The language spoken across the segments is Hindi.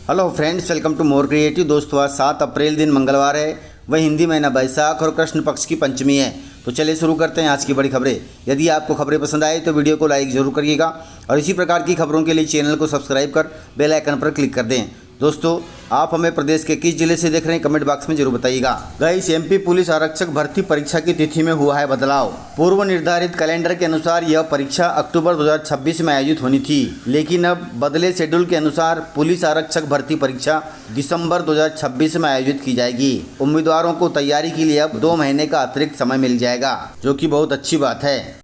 Hello friends, welcome to more creative. दोस्तों, आज 7 अप्रैल दिन मंगलवार है, वह हिंदी महीना बैसाख और कृष्ण पक्ष की पंचमी है। तो चलिए शुरू करते हैं आज की बड़ी खबरें। यदि आपको खबरें पसंद आए तो वीडियो को लाइक जरूर करिएगा और इसी प्रकार की खबरों के लिए चैनल को सब्सक्राइब कर बेल आइकन पर क्लिक कर दें। दोस्तों, आप हमें प्रदेश के किस जिले से देख रहे हैं कमेंट बॉक्स में जरूर बताइएगा। गाइस, एमपी पुलिस आरक्षक भर्ती परीक्षा की तिथि में हुआ है बदलाव। पूर्व निर्धारित कैलेंडर के अनुसार यह परीक्षा अक्टूबर 2026 में आयोजित होनी थी, लेकिन अब बदले शेड्यूल के अनुसार पुलिस आरक्षक भर्ती परीक्षा दिसंबर 2026 में आयोजित की जाएगी। उम्मीदवारों को तैयारी के लिए अब 2 महीने का अतिरिक्त समय मिल जाएगा, जो कि बहुत अच्छी बात है।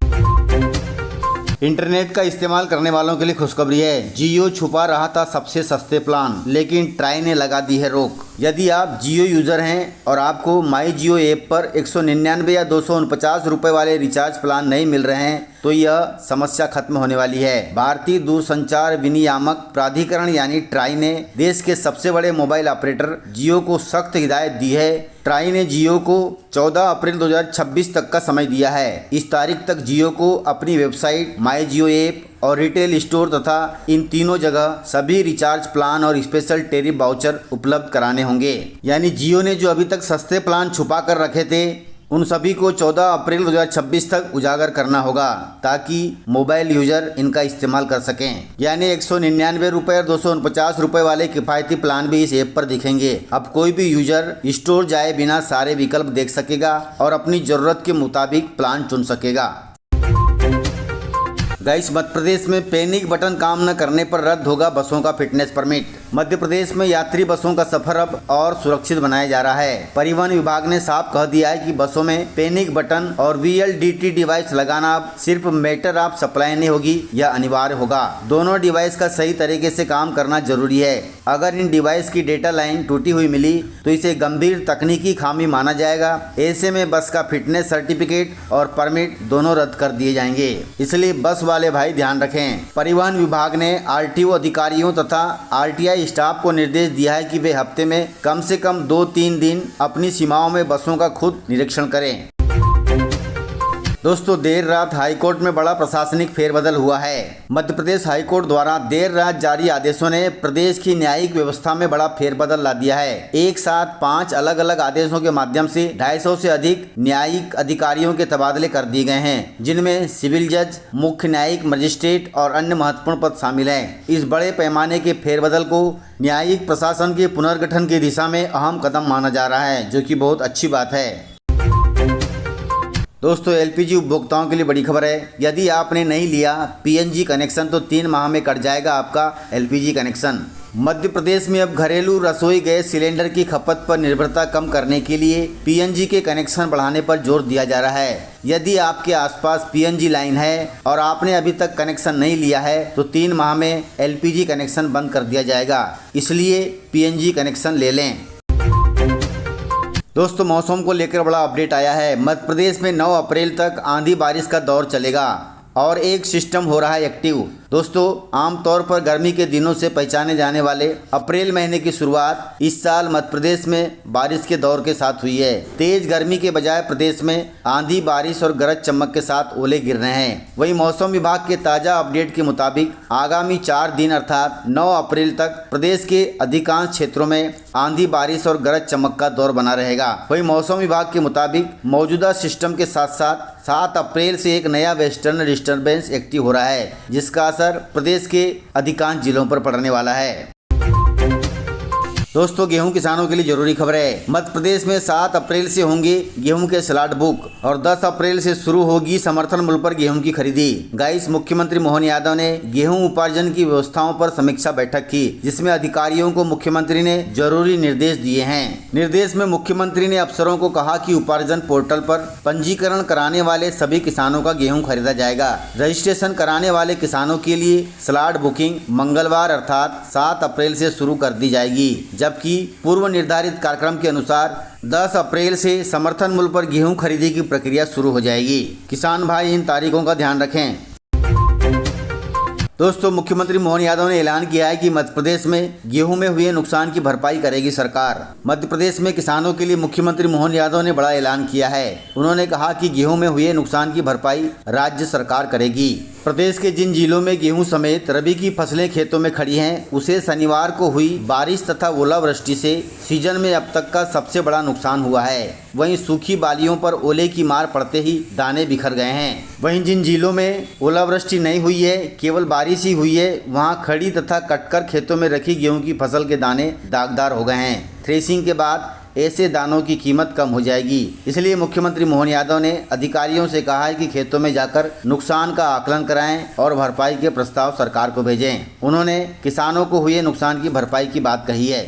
इंटरनेट का इस्तेमाल करने वालों के लिए खुशखबरी है। जियो छुपा रहा था सबसे सस्ते प्लान, लेकिन ट्राई ने लगा दी है रोक। यदि आप जियो यूज़र हैं और आपको माई जियो ऐप पर 199 या 249 रुपये वाले रिचार्ज प्लान नहीं मिल रहे हैं तो यह समस्या खत्म होने वाली है। भारतीय दूरसंचार विनियामक प्राधिकरण यानी ट्राई ने देश के सबसे बड़े मोबाइल ऑपरेटर जियो को सख्त हिदायत दी है। ट्राई ने जियो को 14 अप्रैल 2026 तक का समय दिया है। इस तारीख तक जियो को अपनी वेबसाइट, माई जियो ऐप और रिटेल स्टोर तथा इन तीनों जगह सभी रिचार्ज प्लान और स्पेशल टेरिफ वाउचर उपलब्ध कराने होंगे। यानी जियो ने जो अभी तक सस्ते प्लान छुपा कर रखे थे उन सभी को 14 अप्रैल 2026 तक उजागर करना होगा, ताकि मोबाइल यूजर इनका इस्तेमाल कर सकें। यानी 199 रुपये और 249 रुपये वाले किफ़ायती प्लान भी इस ऐप पर दिखेंगे। अब कोई भी यूजर स्टोर जाए बिना सारे विकल्प देख सकेगा और अपनी ज़रूरत के मुताबिक प्लान चुन सकेगा। गाइस, मध्य प्रदेश में पैनिक बटन काम न करने पर रद्द होगा बसों का फिटनेस परमिट। मध्य प्रदेश में यात्री बसों का सफर अब और सुरक्षित बनाया जा रहा है। परिवहन विभाग ने साफ कह दिया है कि बसों में पैनिक बटन और VLDT डिवाइस लगाना अब सिर्फ मैटर ऑफ सप्लाई नहीं होगी, यह अनिवार्य होगा। दोनों डिवाइस का सही तरीके से काम करना जरूरी है। अगर इन डिवाइस की डेटा लाइन टूटी हुई मिली तो इसे गंभीर तकनीकी खामी माना जाएगा। ऐसे में बस का फिटनेस सर्टिफिकेट और परमिट दोनों रद्द कर दिए जाएंगे। इसलिए बस वाले भाई ध्यान रखें। परिवहन विभाग ने RTO अधिकारियों तथा RTI स्टाफ को निर्देश दिया है कि वे हफ्ते में कम से कम 2-3 दिन अपनी सीमाओं में बसों का खुद निरीक्षण करें। दोस्तों, देर रात हाईकोर्ट में बड़ा प्रशासनिक फेरबदल हुआ है। मध्य प्रदेश हाईकोर्ट द्वारा देर रात जारी आदेशों ने प्रदेश की न्यायिक व्यवस्था में बड़ा फेरबदल ला दिया है। एक साथ 5 अलग अलग आदेशों के माध्यम से 250 से अधिक न्यायिक अधिकारियों के तबादले कर दिए गए हैं, जिनमें सिविल जज, मुख्य न्यायिक मजिस्ट्रेट और अन्य महत्वपूर्ण पद शामिल हैं। इस बड़े पैमाने के फेरबदल को न्यायिक प्रशासन के पुनर्गठन की दिशा में अहम कदम माना जा रहा है, जो कि बहुत अच्छी बात है। दोस्तों, LPG उपभोक्ताओं के लिए बड़ी खबर है। यदि आपने नहीं लिया PNG कनेक्शन तो 3 माह में कट जाएगा आपका LPG कनेक्शन। मध्य प्रदेश में अब घरेलू रसोई गैस सिलेंडर की खपत पर निर्भरता कम करने के लिए PNG के कनेक्शन बढ़ाने पर जोर दिया जा रहा है। यदि आपके आसपास PNG लाइन है और आपने अभी तक कनेक्शन नहीं लिया है तो 3 माह में LPG कनेक्शन बंद कर दिया जाएगा, इसलिए PNG कनेक्शन ले लें। दोस्तों, मौसम को लेकर बड़ा अपडेट आया है। मध्य प्रदेश में 9 अप्रैल तक आंधी बारिश का दौर चलेगा और एक सिस्टम हो रहा है एक्टिव। दोस्तों, आमतौर पर गर्मी के दिनों से पहचाने जाने वाले अप्रैल महीने की शुरुआत इस साल मध्य प्रदेश में बारिश के दौर के साथ हुई है। तेज गर्मी के बजाय प्रदेश में आंधी, बारिश और गरज चमक के साथ ओले गिर रहे हैं। वहीं मौसम विभाग के ताज़ा अपडेट के मुताबिक आगामी 4 दिन अर्थात 9 अप्रैल तक प्रदेश के अधिकांश क्षेत्रों में आंधी, बारिश और गरज चमक का दौर बना रहेगा। वहीं मौसम विभाग के मुताबिक मौजूदा सिस्टम के साथ साथ 7 अप्रैल से एक नया वेस्टर्न डिस्टर्बेंस एक्टिव हो रहा है, जिसका असर प्रदेश के अधिकांश जिलों पर पड़ने वाला है। दोस्तों, गेहूं किसानों के लिए जरूरी खबर है। मध्य प्रदेश में 7 अप्रैल से होंगे गेहूं के स्लॉट बुक और 10 अप्रैल से शुरू होगी समर्थन मूल्य पर गेहूं की खरीदी। गाइस, मुख्यमंत्री मोहन यादव ने गेहूं उपार्जन की व्यवस्थाओं पर समीक्षा बैठक की, जिसमें अधिकारियों को मुख्यमंत्री ने जरूरी निर्देश दिए हैं। निर्देश में मुख्यमंत्री ने अफसरों को कहा कि उपार्जन पोर्टल पर पंजीकरण कराने वाले सभी किसानों का गेहूं खरीदा जाएगा। रजिस्ट्रेशन कराने वाले किसानों के लिए स्लॉट बुकिंग मंगलवार अर्थात 7 अप्रैल से शुरू कर दी जाएगी, जबकि पूर्व निर्धारित कार्यक्रम के अनुसार 10 अप्रैल से समर्थन मूल्य पर गेहूं खरीदी की प्रक्रिया शुरू हो जाएगी। किसान भाई इन तारीखों का ध्यान रखें। दोस्तों, मुख्यमंत्री मोहन यादव ने ऐलान किया है कि मध्य प्रदेश में गेहूं में हुए नुकसान की भरपाई करेगी सरकार। मध्य प्रदेश में किसानों के लिए मुख्यमंत्री मोहन यादव ने बड़ा ऐलान किया है। उन्होंने कहा कि गेहूं में हुए नुकसान की भरपाई राज्य सरकार करेगी। प्रदेश के जिन जिलों में गेहूं समेत रबी की फसलें खेतों में खड़ी हैं, उसे शनिवार को हुई बारिश तथा ओलावृष्टि से सीजन में अब तक का सबसे बड़ा नुकसान हुआ है। वहीं सूखी बालियों पर ओले की मार पड़ते ही दाने बिखर गए हैं। वहीं जिन जिलों में ओलावृष्टि नहीं हुई है, केवल बारिश ही हुई है, वहां खड़ी तथा कटकर खेतों में रखी गेहूं की फसल के दाने दागदार हो गए हैं। थ्रेसिंग के बाद ऐसे दानों की कीमत कम हो जाएगी। इसलिए मुख्यमंत्री मोहन यादव ने अधिकारियों से कहा है कि खेतों में जाकर नुकसान का आकलन कराएं और भरपाई के प्रस्ताव सरकार को भेजें। उन्होंने किसानों को हुए नुकसान की भरपाई की बात कही है।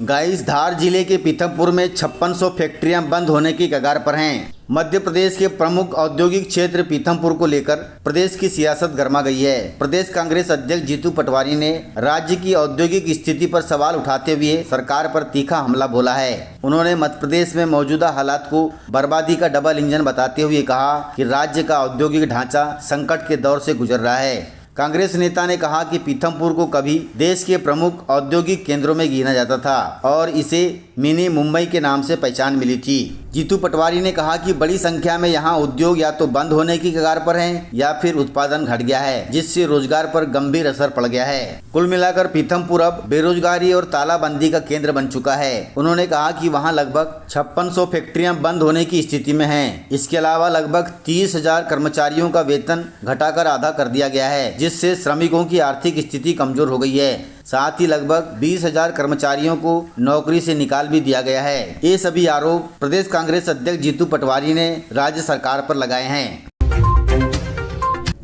गाइस, धार जिले के पीथमपुर में 5600 फैक्ट्रियां बंद होने की कगार पर हैं। मध्य प्रदेश के प्रमुख औद्योगिक क्षेत्र पीथमपुर को लेकर प्रदेश की सियासत गर्मा गई है। प्रदेश कांग्रेस अध्यक्ष जीतू पटवारी ने राज्य की औद्योगिक स्थिति पर सवाल उठाते हुए सरकार पर तीखा हमला बोला है। उन्होंने मध्य प्रदेश में मौजूदा हालात को बर्बादी का डबल इंजन बताते हुए कहा कि राज्य का औद्योगिक ढांचा संकट के दौर से गुजर रहा है। कांग्रेस नेता ने कहा कि पीथमपुर को कभी देश के प्रमुख औद्योगिक केंद्रों में गिना जाता था और इसे मिनी मुंबई के नाम से पहचान मिली थी। जीतू पटवारी ने कहा कि बड़ी संख्या में यहाँ उद्योग या तो बंद होने की कगार पर हैं या फिर उत्पादन घट गया है, जिससे रोजगार पर गंभीर असर पड़ गया है। कुल मिलाकर पीथमपुर अब बेरोजगारी और तालाबंदी का केंद्र बन चुका है। उन्होंने कहा कि वहाँ लगभग 5600 फैक्ट्रियां बंद होने की स्थिति में हैं। इसके अलावा लगभग 30,000 कर्मचारियों का वेतन घटाकर आधा कर दिया गया है, जिससे श्रमिकों की आर्थिक स्थिति कमजोर हो गई है। साथ ही लगभग 20,000 कर्मचारियों को नौकरी से निकाल भी दिया गया है। ये सभी आरोप प्रदेश कांग्रेस अध्यक्ष जीतू पटवारी ने राज्य सरकार पर लगाए हैं।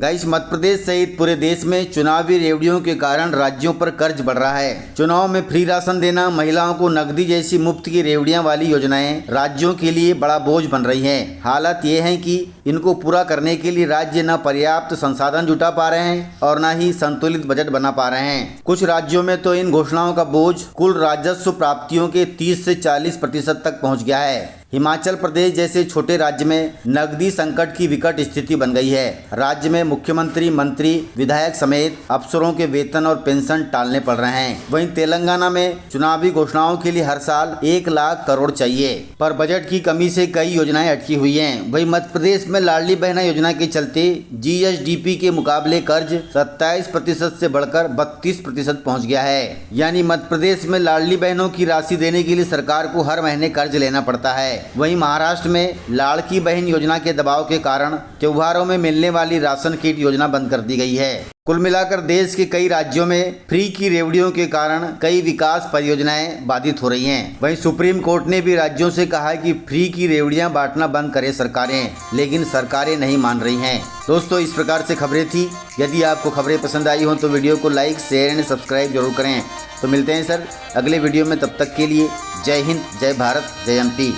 गाइस, मध्य प्रदेश सहित पूरे देश में चुनावी रेवड़ियों के कारण राज्यों पर कर्ज बढ़ रहा है। चुनाव में फ्री राशन देना, महिलाओं को नकदी जैसी मुफ्त की रेवड़ियां वाली योजनाएं राज्यों के लिए बड़ा बोझ बन रही हैं। हालात ये है कि इनको पूरा करने के लिए राज्य न पर्याप्त संसाधन जुटा पा रहे हैं और न ही संतुलित बजट बना पा रहे हैं। कुछ राज्यों में तो इन घोषणाओं का बोझ कुल राजस्व प्राप्तियों के 30 से 40% तक पहुँच गया है। हिमाचल प्रदेश जैसे छोटे राज्य में नकदी संकट की विकट स्थिति बन गई है। राज्य में मुख्यमंत्री, मंत्री, विधायक समेत अफसरों के वेतन और पेंशन टालने पड़ रहे हैं। वहीं तेलंगाना में चुनावी घोषणाओं के लिए हर साल 1 लाख करोड़ चाहिए, पर बजट की कमी से कई योजनाएं अटकी हुई हैं। वहीं मध्य प्रदेश में लाडली बहना योजना के चलते GSDP के मुकाबले कर्ज 27% से बढ़कर 32% पहुँच गया है। यानी मध्य प्रदेश में लाडली बहनों की राशि देने के लिए सरकार को हर महीने कर्ज लेना पड़ता है। वहीं महाराष्ट्र में लाड़की बहन योजना के दबाव के कारण त्योहारों में मिलने वाली राशन किट योजना बंद कर दी गई है। कुल मिलाकर देश के कई राज्यों में फ्री की रेवड़ियों के कारण कई विकास परियोजनाएं बाधित हो रही हैं। वहीं सुप्रीम कोर्ट ने भी राज्यों से कहा है कि फ्री की रेवड़ियां बांटना बंद करें सरकारें, लेकिन सरकारें नहीं मान रही हैं। दोस्तों, इस प्रकार से खबरें थी। यदि आपको खबरें पसंद आई हो तो वीडियो को लाइक, शेयर एंड सब्सक्राइब जरूर करें। तो मिलते हैं सर अगले वीडियो में, तब तक के लिए जय हिंद, जय भारत, जय MP।